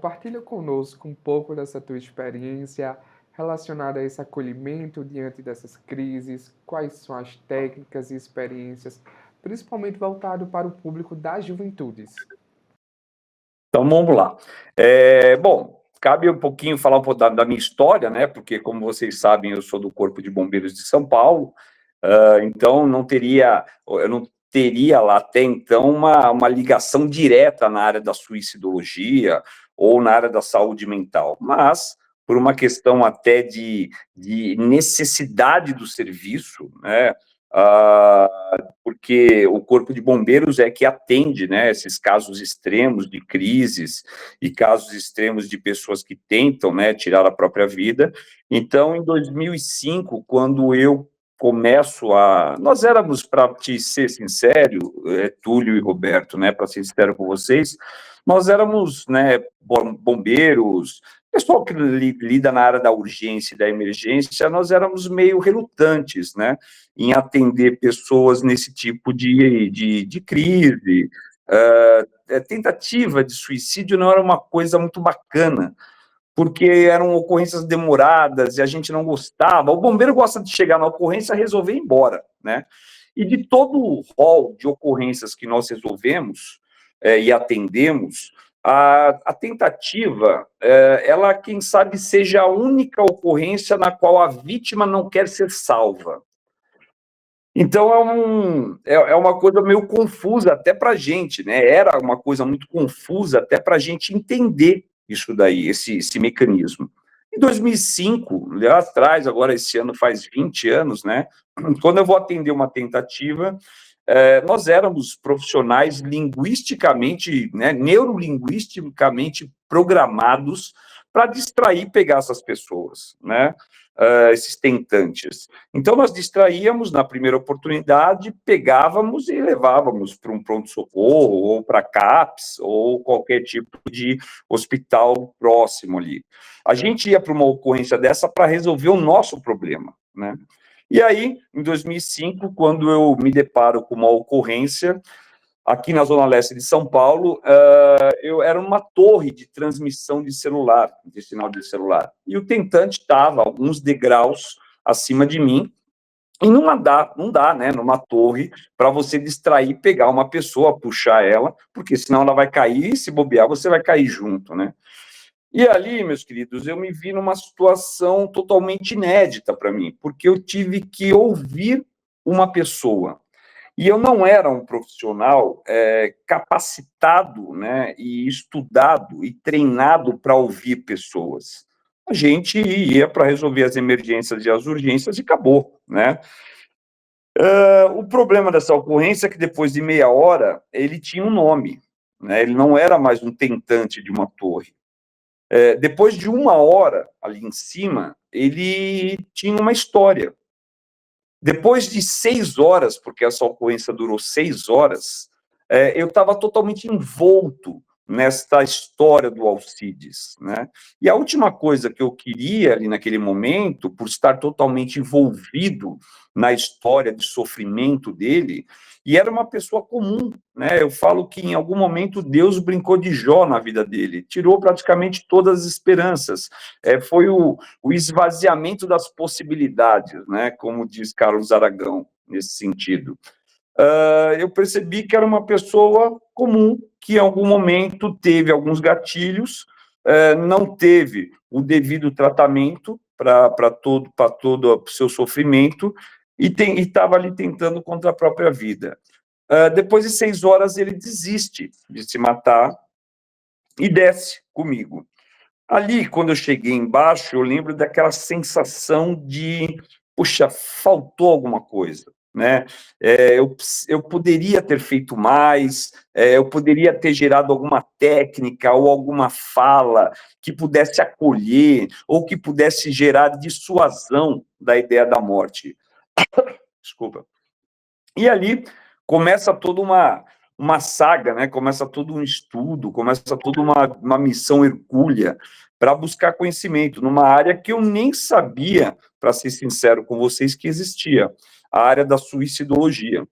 compartilha conosco um pouco dessa tua experiência relacionada a esse acolhimento diante dessas crises, quais são as técnicas e experiências, principalmente voltado para o público das juventudes. Então, vamos lá. Bom, cabe um pouquinho falar um pouco da minha história, né? Porque, como vocês sabem, eu sou do Corpo de Bombeiros de São Paulo, então eu não teria lá até então uma ligação direta na área da suicidologia ou na área da saúde mental, mas por uma questão até de necessidade do serviço, né? Porque o Corpo de Bombeiros é que atende, né, esses casos extremos de crises e casos extremos de pessoas que tentam, né, tirar a própria vida. Então, em 2005, quando eu começo a... Nós éramos, para te ser sincero, Túlio e Roberto, né, para ser sincero com vocês, nós éramos, né, bombeiros, pessoal que lida na área da urgência e da emergência, nós éramos meio relutantes, né, em atender pessoas nesse tipo de crise. Tentativa de suicídio não era uma coisa muito bacana, porque eram ocorrências demoradas e a gente não gostava. O bombeiro gosta de chegar na ocorrência, resolver e ir embora, né? E de todo o rol de ocorrências que nós resolvemos e atendemos, a tentativa, ela, quem sabe, seja a única ocorrência na qual a vítima não quer ser salva. Então, é uma coisa meio confusa até para a gente, né? Era uma coisa muito confusa até para a gente entender isso daí, esse mecanismo. Em 2005, lá atrás, agora esse ano faz 20 anos, né? Quando eu vou atender uma tentativa, nós éramos profissionais linguisticamente, né, neurolinguisticamente programados para distrair e pegar essas pessoas, né? Esses tentantes. Então, nós distraíamos na primeira oportunidade, pegávamos e levávamos para um pronto-socorro, ou para CAPS, ou qualquer tipo de hospital próximo ali. A gente ia para uma ocorrência dessa para resolver o nosso problema, né? E aí, em 2005, quando eu me deparo com uma ocorrência, aqui na Zona Leste de São Paulo, eu era uma torre de transmissão de celular, de sinal de celular, e o tentante estava alguns degraus acima de mim, e não dá, né, numa torre, para você distrair, pegar uma pessoa, puxar ela, porque senão ela vai cair, e se bobear, você vai cair junto, né? E ali, meus queridos, eu me vi numa situação totalmente inédita para mim, porque eu tive que ouvir uma pessoa. E eu não era um profissional capacitado, né, e estudado e treinado para ouvir pessoas. A gente ia para resolver as emergências e as urgências e acabou, né? O problema dessa ocorrência é que depois de meia hora ele tinha um nome, né? Ele não era mais um tentante de uma torre. Depois de uma hora ali em cima, ele tinha uma história. Depois de 6 horas, porque essa ocorrência durou 6 horas, eu estava totalmente envolto nesta história do Alcides, né? E a última coisa que eu queria ali naquele momento, por estar totalmente envolvido na história de sofrimento dele, e era uma pessoa comum, né? Eu falo que em algum momento Deus brincou de Jó na vida dele, tirou praticamente todas as esperanças. Foi o esvaziamento das possibilidades, né? Como diz Carlos Aragão, nesse sentido. Eu percebi que era uma pessoa comum, que em algum momento teve alguns gatilhos, não teve o devido tratamento para todo o seu sofrimento, e estava ali tentando contra a própria vida. Depois de 6 horas, ele desiste de se matar e desce comigo. Ali, quando eu cheguei embaixo, eu lembro daquela sensação de, puxa, faltou alguma coisa, né? Eu poderia ter feito mais, eu poderia ter gerado alguma técnica ou alguma fala que pudesse acolher ou que pudesse gerar dissuasão da ideia da morte. Desculpa. E ali começa toda uma saga, né? Começa todo um estudo, começa toda uma missão hercúlea para buscar conhecimento numa área que eu nem sabia, para ser sincero com vocês, que existia, a área da suicidologia.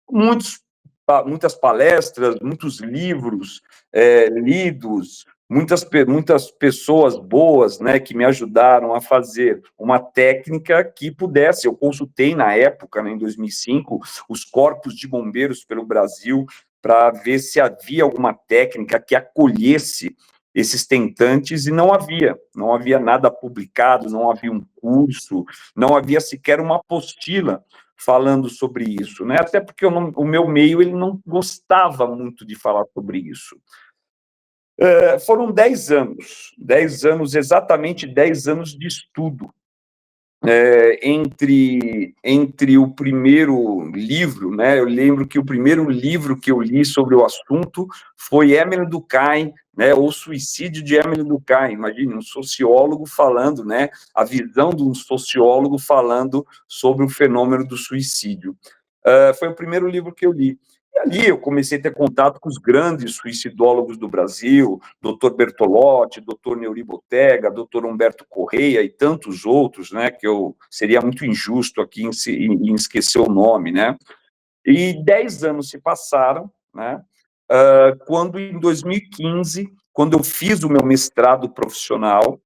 Muitos muitas palestras, muitos livros lidos, muitas pessoas boas, né, que me ajudaram a fazer uma técnica que pudesse. Eu consultei na época, né, em 2005, os corpos de bombeiros pelo Brasil para ver se havia alguma técnica que acolhesse esses tentantes, e não havia nada publicado, não havia um curso, não havia sequer uma apostila falando sobre isso, né? Até porque o meu meio ele não gostava muito de falar sobre isso. Foram 10 anos, exatamente 10 anos de estudo, entre o primeiro livro, né? Eu lembro que o primeiro livro que eu li sobre o assunto foi Emile Durkheim, né? O Suicídio de Emile Durkheim. Imagine, um sociólogo falando, né? A visão de um sociólogo falando sobre o fenômeno do suicídio. Foi o primeiro livro que eu li. E ali eu comecei a ter contato com os grandes suicidólogos do Brasil, Dr. Bertolotti, Dr. Neuri Botega, Dr. Humberto Correia e tantos outros, né, que eu seria muito injusto aqui em esquecer o nome, né? E 10 anos se passaram, né? Quando em 2015, quando eu fiz o meu mestrado profissional,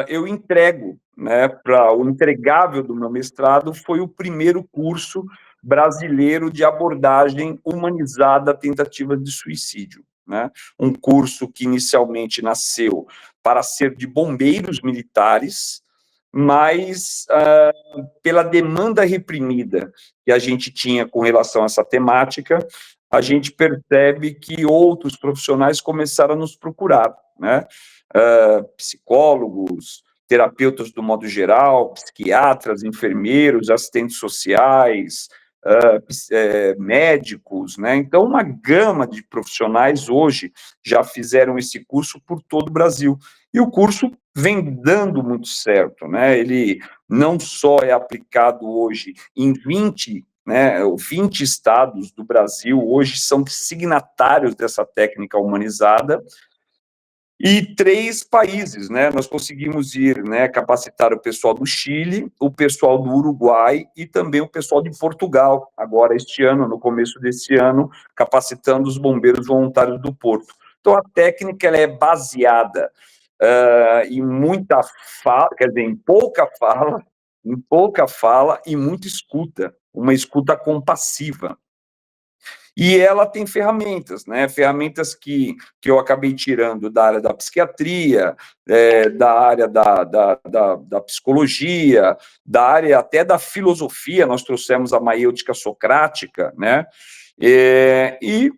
eu entrego, né, para o entregável do meu mestrado foi o primeiro curso brasileiro de abordagem humanizada à tentativa de suicídio, né? Um curso que inicialmente nasceu para ser de bombeiros militares, mas pela demanda reprimida que a gente tinha com relação a essa temática, a gente percebe que outros profissionais começaram a nos procurar, né? Psicólogos, terapeutas do modo geral, psiquiatras, enfermeiros, assistentes sociais, médicos, né? Então, uma gama de profissionais hoje já fizeram esse curso por todo o Brasil. E o curso vem dando muito certo, né? Ele não só é aplicado hoje em 20 estados do Brasil, hoje são signatários dessa técnica humanizada, e 3 países, né? Nós conseguimos ir, né, capacitar o pessoal do Chile, o pessoal do Uruguai e também o pessoal de Portugal, agora este ano, no começo desse ano, capacitando os bombeiros voluntários do Porto. Então, a técnica ela é baseada em muita fala, quer dizer, em pouca fala e muita escuta, uma escuta compassiva. E ela tem ferramentas, né? Ferramentas que eu acabei tirando da área da psiquiatria, da área da psicologia, da área até da filosofia. Nós trouxemos a maêutica socrática, né? E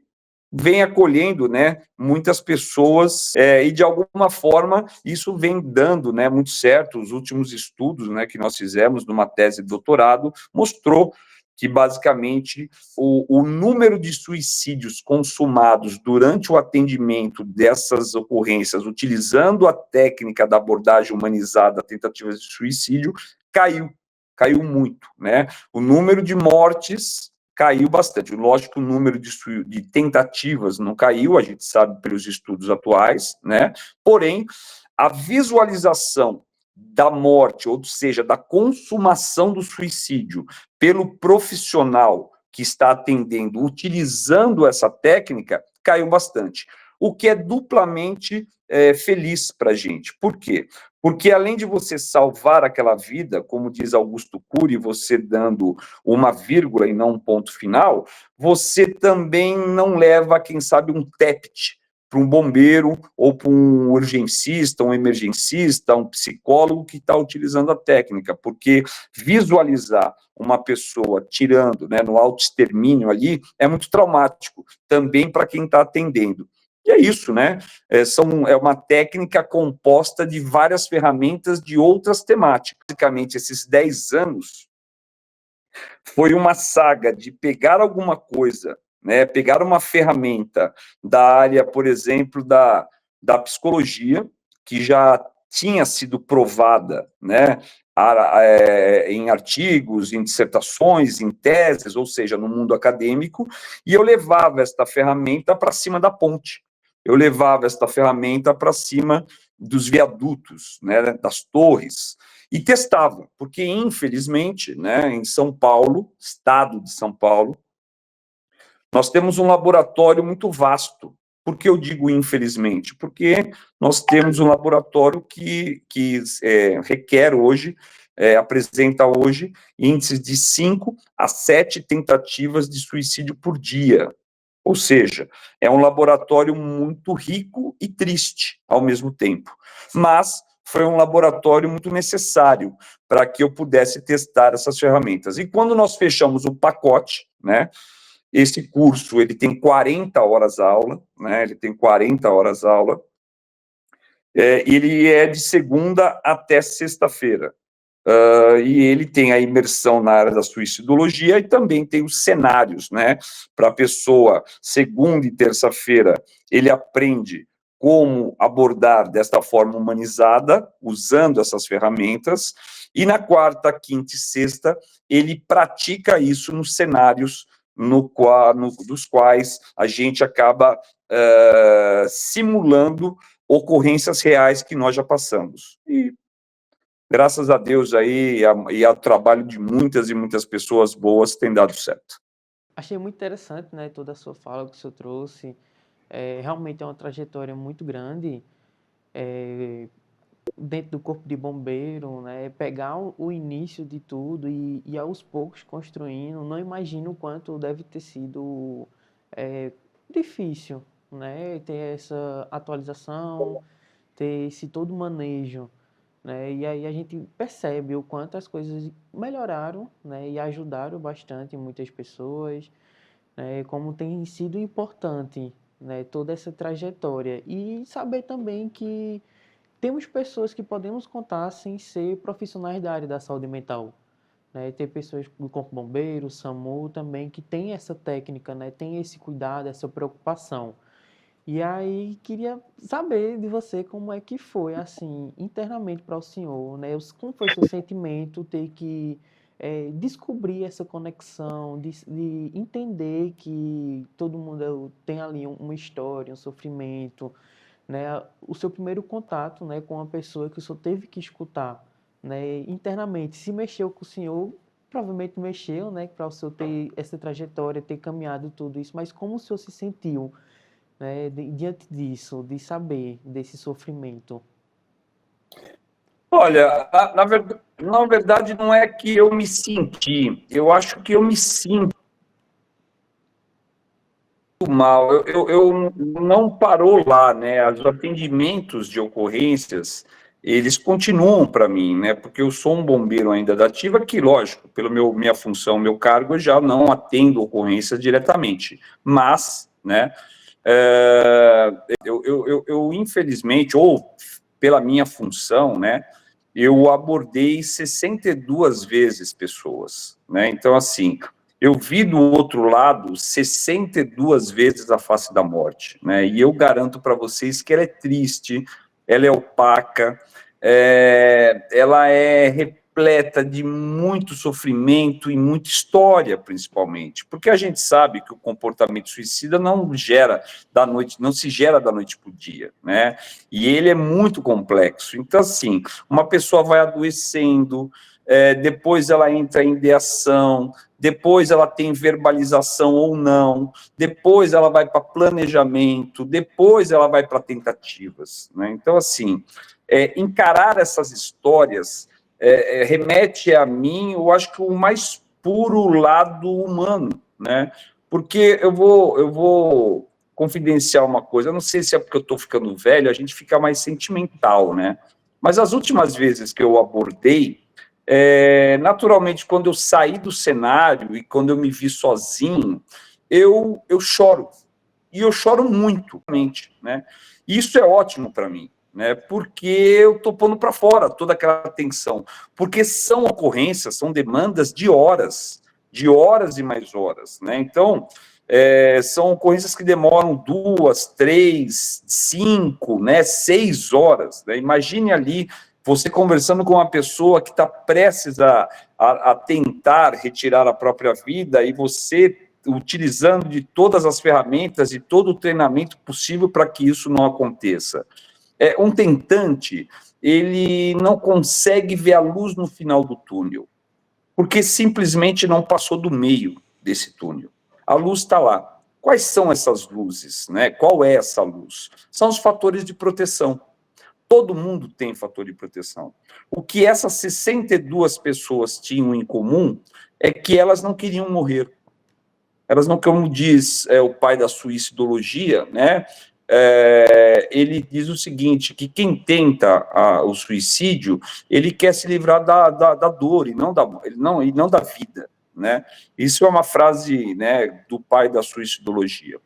vem acolhendo, né, muitas pessoas, e de alguma forma isso vem dando, né, muito certo. Os últimos estudos, né, que nós fizemos numa tese de doutorado mostrou que basicamente o número de suicídios consumados durante o atendimento dessas ocorrências, utilizando a técnica da abordagem humanizada, tentativas de suicídio, caiu muito, né? O número de mortes caiu bastante. Lógico que o número de tentativas não caiu, a gente sabe pelos estudos atuais, né? Porém, a visualização da morte, ou seja, da consumação do suicídio pelo profissional que está atendendo, utilizando essa técnica, caiu bastante. O que é duplamente feliz para a gente. Por quê? Porque além de você salvar aquela vida, como diz Augusto Cury, você dando uma vírgula e não um ponto final, você também não leva, quem sabe, um TEPT para um bombeiro ou para um urgencista, um emergencista, um psicólogo que está utilizando a técnica, porque visualizar uma pessoa tirando, né, no autoextermínio ali é muito traumático, também para quem está atendendo. E é isso, né? É uma técnica composta de várias ferramentas de outras temáticas. Basicamente, esses 10 anos foi uma saga de pegar alguma coisa, né? Pegar uma ferramenta da área, por exemplo, da psicologia, que já tinha sido provada, né? Em artigos, em dissertações, em teses, ou seja, no mundo acadêmico, e eu levava esta ferramenta para cima da ponte. Eu levava esta ferramenta para cima dos viadutos, né, das torres, e testava, porque, infelizmente, né, em São Paulo, estado de São Paulo, Nós temos um laboratório muito vasto. Por que eu digo infelizmente? Porque nós temos um laboratório que requer hoje, apresenta hoje índices de 5 a 7 tentativas de suicídio por dia. Ou seja, é um laboratório muito rico e triste ao mesmo tempo. Mas foi um laboratório muito necessário para que eu pudesse testar essas ferramentas. E quando nós fechamos o pacote, né, esse curso ele tem 40 horas aula, né, ele tem 40 horas aula, ele é de segunda até sexta-feira. E ele tem a imersão na área da suicidologia e também tem os cenários, né? Para a pessoa, segunda e terça-feira, ele aprende como abordar desta forma humanizada, usando essas ferramentas, e na quarta, quinta e sexta, ele pratica isso nos cenários dos quais a gente acaba simulando ocorrências reais que nós já passamos. E graças a Deus aí, e ao trabalho de muitas e muitas pessoas boas, tem dado certo. Achei muito interessante, né, toda a sua fala que o senhor trouxe. Realmente é uma trajetória muito grande dentro do Corpo de Bombeiro, né, pegar o início de tudo e aos poucos construindo. Não imagino o quanto deve ter sido difícil, né, ter essa atualização, ter esse todo manejo, né? E aí a gente percebe o quanto as coisas melhoraram, né? E ajudaram bastante muitas pessoas, né? Como tem sido importante, né? Toda essa trajetória e saber também que temos pessoas que podemos contar sem ser profissionais da área da saúde mental, né? Ter pessoas do Corpo Bombeiro, SAMU também que tem essa técnica, né? Tem esse cuidado, essa preocupação. E aí queria saber de você como é que foi, assim, internamente para o senhor, né? Como foi o seu sentimento ter que descobrir essa conexão, de entender que todo mundo tem ali uma história, um sofrimento, né? O seu primeiro contato, né, com uma pessoa que o senhor teve que escutar, né? Internamente, se mexeu com o senhor, provavelmente mexeu, né? Para o senhor ter essa trajetória, ter caminhado tudo isso, mas como o senhor se sentiu? Né, diante disso, de saber desse sofrimento? Olha, na verdade não é que eu me senti, eu acho que eu me sinto mal, eu não parou lá, né, os atendimentos de ocorrências, eles continuam para mim, né, porque eu sou um bombeiro ainda da ativa, que lógico, pela minha função, meu cargo, eu já não atendo ocorrências diretamente, mas, né, eu, infelizmente, ou pela minha função, né, eu abordei 62 vezes pessoas, né, então, assim, eu vi do outro lado 62 vezes a face da morte, né, e eu garanto para vocês que ela é triste, ela é opaca, ela é repleta de muito sofrimento e muita história, principalmente, porque a gente sabe que o comportamento suicida não se gera da noite para o dia, né? E ele é muito complexo. Então, assim, uma pessoa vai adoecendo, depois ela entra em ideação, depois ela tem verbalização ou não, depois ela vai para planejamento, depois ela vai para tentativas, né? Então, assim, encarar essas histórias remete a mim, eu acho que o mais puro lado humano, né? Porque eu vou confidenciar uma coisa, eu não sei se é porque eu estou ficando velho, a gente fica mais sentimental, né? Mas as últimas vezes que eu abordei, naturalmente, quando eu saí do cenário e quando eu me vi sozinho, eu choro. E eu choro muito, né? E isso é ótimo para mim, né? Porque eu estou pondo para fora toda aquela tensão. Porque são ocorrências, são demandas de horas e mais horas, né? Então, são ocorrências que demoram 2, 3, 5, né? 6 horas. Né? Imagine ali você conversando com uma pessoa que está prestes a tentar retirar a própria vida e você utilizando de todas as ferramentas e todo o treinamento possível para que isso não aconteça. Um tentante, ele não consegue ver a luz no final do túnel, porque simplesmente não passou do meio desse túnel. A luz está lá, Quais são essas luzes, né? Qual é essa luz? São os fatores de proteção. Todo mundo tem fator de proteção. O que essas 62 pessoas tinham em comum é que elas não queriam morrer. Elas não, como diz o pai da suicidologia, né? Ele diz o seguinte, que quem tenta o suicídio, ele quer se livrar da dor e não da vida, né? Isso é uma frase, né, do pai da suicidologia,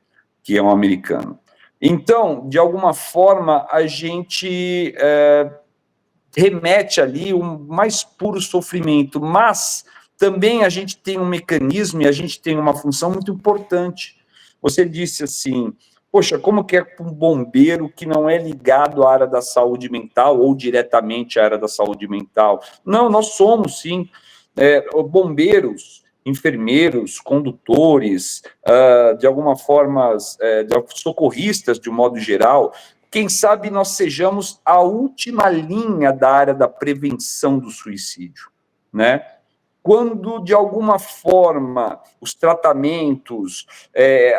que é um americano. Então, de alguma forma, a gente remete ali o mais puro sofrimento, mas também a gente tem um mecanismo e a gente tem uma função muito importante. Você disse assim, poxa, como que é um bombeiro que não é ligado à área da saúde mental ou diretamente à área da saúde mental? Não, nós somos, sim, bombeiros, enfermeiros, condutores, de alguma forma, socorristas, de um modo geral. Quem sabe nós sejamos a última linha da área da prevenção do suicídio, né? Quando, de alguma forma, os tratamentos,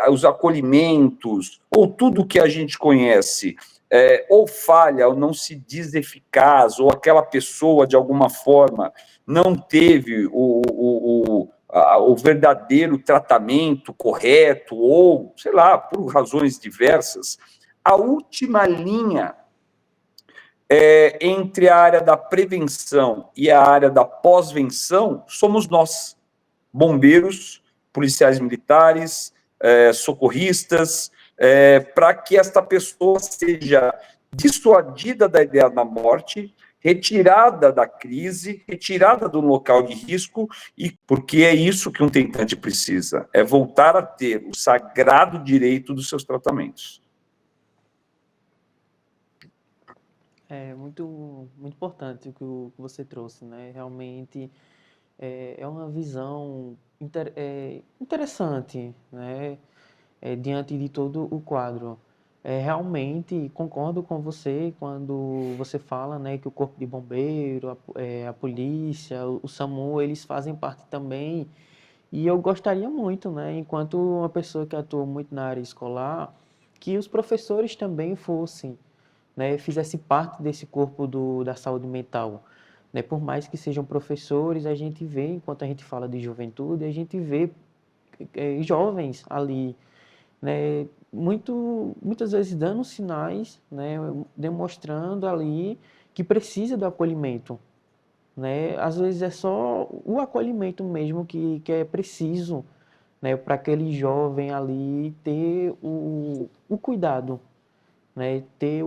os acolhimentos, ou tudo que a gente conhece, ou falha, ou não se diz eficaz, ou aquela pessoa, de alguma forma, não teve o verdadeiro tratamento correto, ou, sei lá, por razões diversas, a última linha entre a área da prevenção e a área da pós-venção somos nós, bombeiros, policiais militares, socorristas, para que esta pessoa seja dissuadida da ideia da morte, retirada da crise, retirada do local de risco, e porque é isso que um tentante precisa, é voltar a ter o sagrado direito dos seus tratamentos. É muito importante o que você trouxe, né? Realmente é uma visão interessante, né? Diante de todo o quadro. Realmente concordo com você quando você fala, né, que o Corpo de Bombeiro, a polícia, o SAMU, eles fazem parte também. E eu gostaria muito, né, enquanto uma pessoa que atua muito na área escolar, que os professores também fossem, né, fizesse parte desse corpo da saúde mental. Né? Por mais que sejam professores, a gente vê, enquanto a gente fala de juventude, a gente vê jovens ali, né, muitas vezes dando sinais, né, demonstrando ali que precisa do acolhimento. Né? Às vezes é só o acolhimento mesmo que é preciso, né, para aquele jovem ali ter o cuidado, né, ter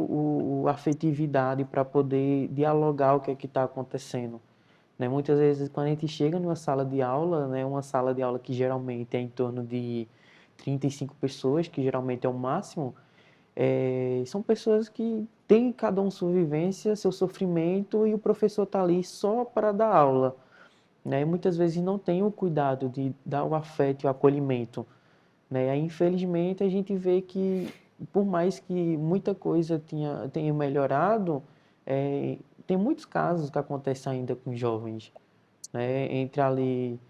a afetividade para poder dialogar o que é que está acontecendo. Né? Muitas vezes, quando a gente chega numa sala de aula, né, uma sala de aula que geralmente é em torno de 35 pessoas, que geralmente é o máximo, são pessoas que têm cada um sua vivência, seu sofrimento, e o professor está ali só para dar aula. Né? E muitas vezes não tem o cuidado de dar o afeto e o acolhimento. Né? Aí, infelizmente, a gente vê que, por mais que muita coisa tenha melhorado, tem muitos casos que acontecem ainda com jovens, né? Entre ali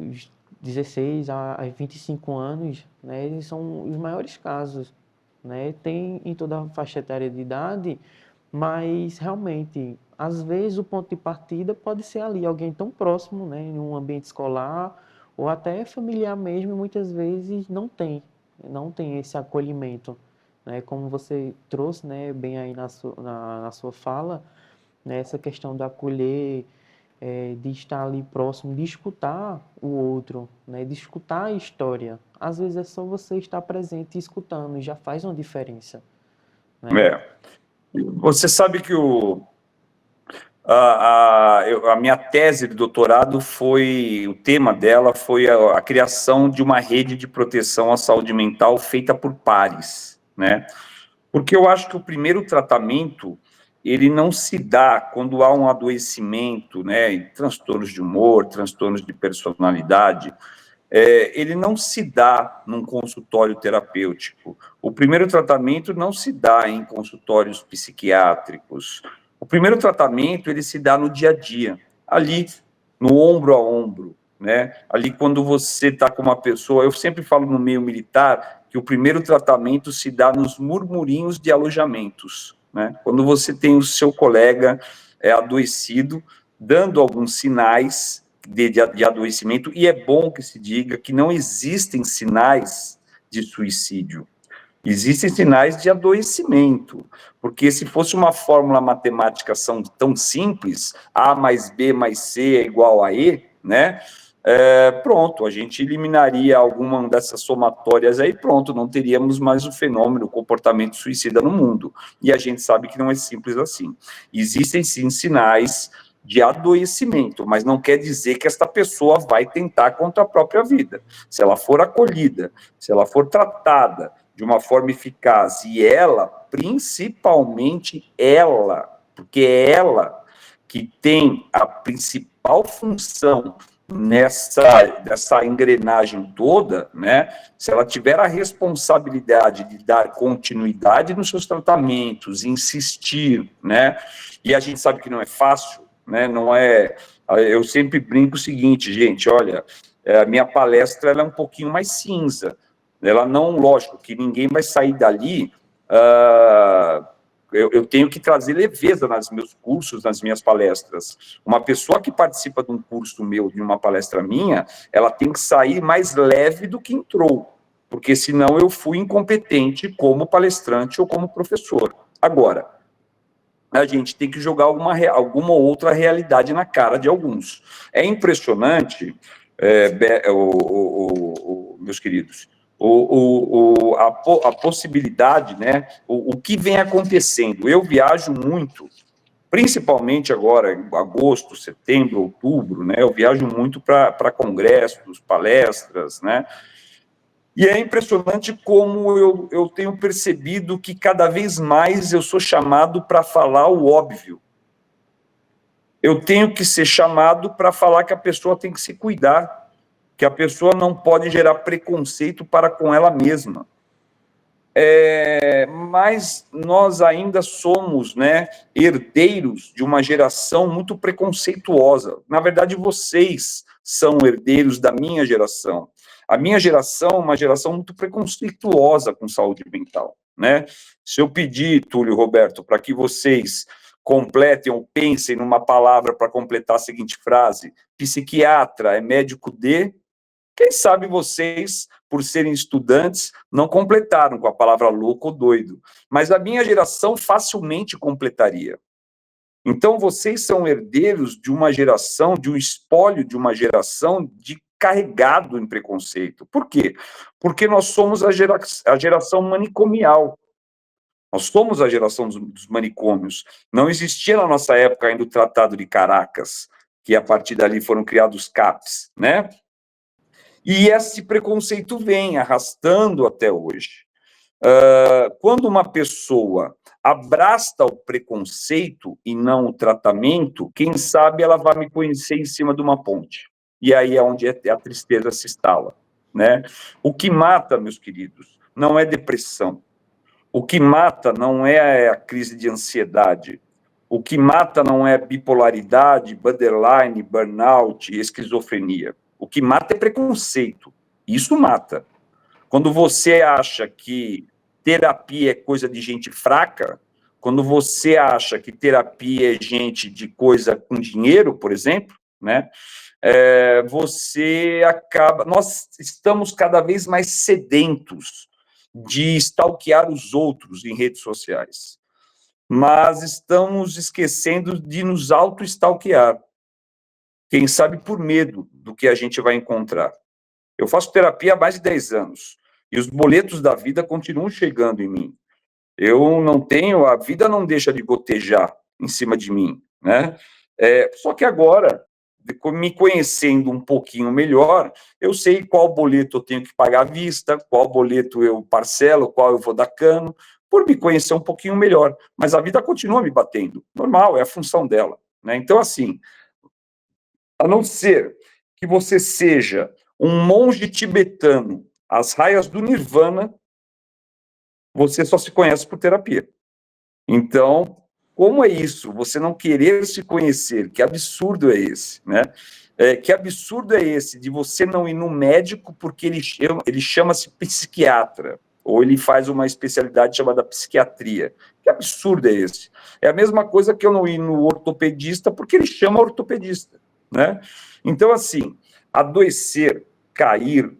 os 16 a 25 anos, né? Eles são os maiores casos. Né? Tem em toda a faixa etária de idade, mas realmente, às vezes o ponto de partida pode ser ali, alguém tão próximo, né, em um ambiente escolar, ou até familiar mesmo, e muitas vezes não tem esse acolhimento, né, como você trouxe, né, bem aí na sua fala, né, essa questão de acolher, de estar ali próximo, de escutar o outro, né, de escutar a história. Às vezes é só você estar presente e escutando, e já faz uma diferença. Né? Você sabe que a minha tese de doutorado o tema dela foi a criação de uma rede de proteção à saúde mental feita por pares, né? Porque eu acho que o primeiro tratamento, ele não se dá quando há um adoecimento, né, transtornos de humor, transtornos de personalidade, ele não se dá num consultório terapêutico. O primeiro tratamento não se dá em consultórios psiquiátricos. O primeiro tratamento, ele se dá no dia a dia, ali, no ombro a ombro, né? Ali quando você está com uma pessoa, eu sempre falo no meio militar que o primeiro tratamento se dá nos murmurinhos de alojamentos, né? Quando você tem o seu colega adoecido, dando alguns sinais de adoecimento, e é bom que se diga que não existem sinais de suicídio. Existem sinais de adoecimento, porque se fosse uma fórmula matemática tão simples, A mais B mais C é igual a E, né? Pronto, a gente eliminaria alguma dessas somatórias aí, pronto, não teríamos mais o fenômeno, o comportamento suicida no mundo. E a gente sabe que não é simples assim. Existem sim sinais de adoecimento, mas não quer dizer que esta pessoa vai tentar contra a própria vida. Se ela for acolhida, se ela for tratada de uma forma eficaz, e ela, principalmente ela, porque é ela que tem a principal função nessa engrenagem toda, né? Se ela tiver a responsabilidade de dar continuidade nos seus tratamentos, insistir, né? E a gente sabe que não é fácil, né? Não é. Eu sempre brinco o seguinte, gente, olha, a minha palestra ela é um pouquinho mais cinza. Ela não, lógico, que ninguém vai sair dali. Eu tenho que trazer leveza nos meus cursos, nas minhas palestras. Uma pessoa que participa de um curso meu, de uma palestra minha, ela tem que sair mais leve do que entrou, porque senão eu fui incompetente como palestrante ou como professor. Agora, a gente tem que jogar alguma outra realidade na cara de alguns. É impressionante, meus queridos, a possibilidade, né? O que vem acontecendo. Eu viajo muito, principalmente agora, em agosto, setembro, outubro, né? Eu viajo muito para congressos, palestras, né? E é impressionante como eu tenho percebido que cada vez mais eu sou chamado para falar o óbvio. Eu tenho que ser chamado para falar que a pessoa tem que se cuidar, que a pessoa não pode gerar preconceito para com ela mesma. Mas nós ainda somos, né, herdeiros de uma geração muito preconceituosa. Na verdade, vocês são herdeiros da minha geração. A minha geração é uma geração muito preconceituosa com saúde mental, né? Se eu pedir, Túlio, Roberto, para que vocês completem ou pensem numa palavra para completar a seguinte frase: psiquiatra é médico de... Quem sabe vocês, por serem estudantes, não completaram com a palavra louco ou doido, mas a minha geração facilmente completaria. Então, vocês são herdeiros de uma geração, de um espólio de uma geração carregado em preconceito. Por quê? Porque nós somos a geração manicomial. Nós somos a geração dos manicômios. Não existia na nossa época ainda o Tratado de Caracas, que a partir dali foram criados os CAPs, né? E esse preconceito vem arrastando até hoje. Quando uma pessoa abraça o preconceito e não o tratamento, quem sabe ela vai me conhecer em cima de uma ponte. E aí é onde a tristeza se instala, né? O que mata, meus queridos, não é depressão. O que mata não é a crise de ansiedade. O que mata não é bipolaridade, borderline, burnout, esquizofrenia. O que mata é preconceito. Isso mata. Quando você acha que terapia é coisa de gente fraca, quando você acha que terapia é gente de coisa com dinheiro, por exemplo, né? Você acaba... Nós estamos cada vez mais sedentos de stalkear os outros em redes sociais, mas estamos esquecendo de nos auto-stalkear. Quem sabe por medo do que a gente vai encontrar. Eu faço terapia há mais de 10 anos, e os boletos da vida continuam chegando em mim. Eu não tenho, a vida não deixa de gotejar em cima de mim, né? Só que agora, me conhecendo um pouquinho melhor, eu sei qual boleto eu tenho que pagar à vista, qual boleto eu parcelo, qual eu vou dar cano, por me conhecer um pouquinho melhor. Mas a vida continua me batendo, normal, é a função dela, né? Então, assim, a não ser que você seja um monge tibetano às raias do Nirvana, você só se conhece por terapia. Então, como é isso? Você não querer se conhecer, que absurdo é esse, né? Que absurdo é esse de você não ir no médico porque ele chama-se psiquiatra, ou ele faz uma especialidade chamada psiquiatria? Que absurdo é esse? É a mesma coisa que eu não ir no ortopedista porque ele chama ortopedista, né? Então, assim, adoecer, cair,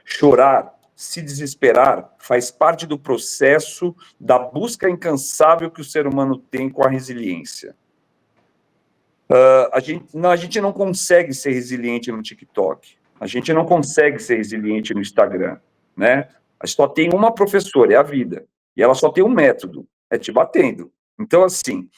chorar, se desesperar, faz parte do processo da busca incansável que o ser humano tem com a resiliência. A gente não consegue ser resiliente no TikTok, a gente não consegue ser resiliente no Instagram, né? A gente só tem uma professora, é a vida, e ela só tem um método, é te batendo. Então, assim,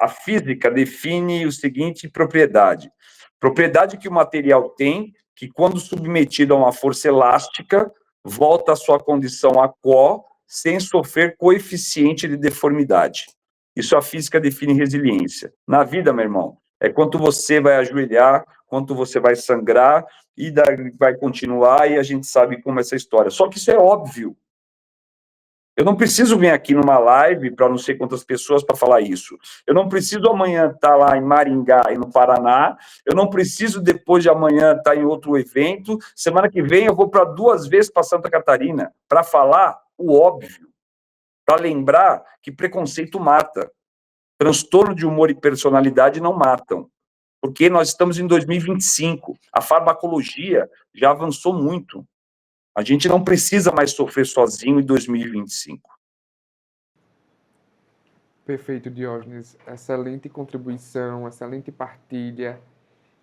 a física define o seguinte propriedade: propriedade que o material tem, que quando submetido a uma força elástica, volta à sua condição aquó, sem sofrer coeficiente de deformidade. Isso a física define resiliência. Na vida, meu irmão, é quanto você vai ajoelhar, quanto você vai sangrar, e vai continuar, e a gente sabe como é essa história. Só que isso é óbvio. Eu não preciso vir aqui numa live para não sei quantas pessoas para falar isso. Eu não preciso amanhã estar lá em Maringá e no Paraná. Eu não preciso depois de amanhã estar em outro evento. Semana que vem eu vou para 2 vezes para Santa Catarina para falar o óbvio, para lembrar que preconceito mata. Transtorno de humor e personalidade não matam. Porque nós estamos em 2025. A farmacologia já avançou muito. A gente não precisa mais sofrer sozinho em 2025. Perfeito, Diógenes. Excelente contribuição, excelente partilha.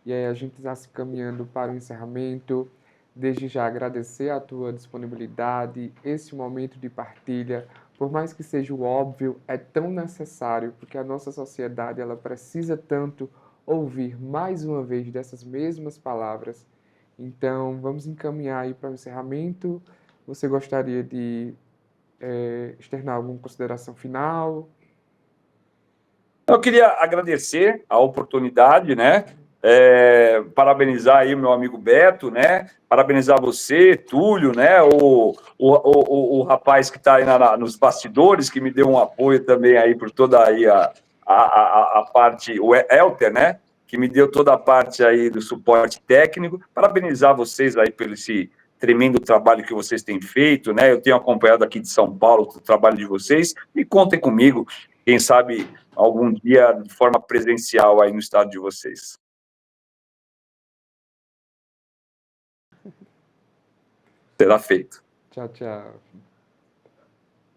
E aí a gente está se caminhando para o encerramento. Desde já agradecer a tua disponibilidade, esse momento de partilha, por mais que seja o óbvio, é tão necessário, porque a nossa sociedade ela precisa tanto ouvir mais uma vez dessas mesmas palavras. Então, vamos encaminhar aí para o encerramento. Você gostaria de externar alguma consideração final? Eu queria agradecer a oportunidade, né? Parabenizar aí o meu amigo Beto, né? Parabenizar você, Túlio, né? O rapaz que está aí nos bastidores, que me deu um apoio também aí por toda aí a parte, o Elter, né? Que me deu toda a parte aí do suporte técnico. Parabenizar vocês aí pelo esse tremendo trabalho que vocês têm feito, né? Eu tenho acompanhado aqui de São Paulo o trabalho de vocês e contem comigo, quem sabe algum dia de forma presencial aí no estado de vocês. Será feito. Tchau, tchau.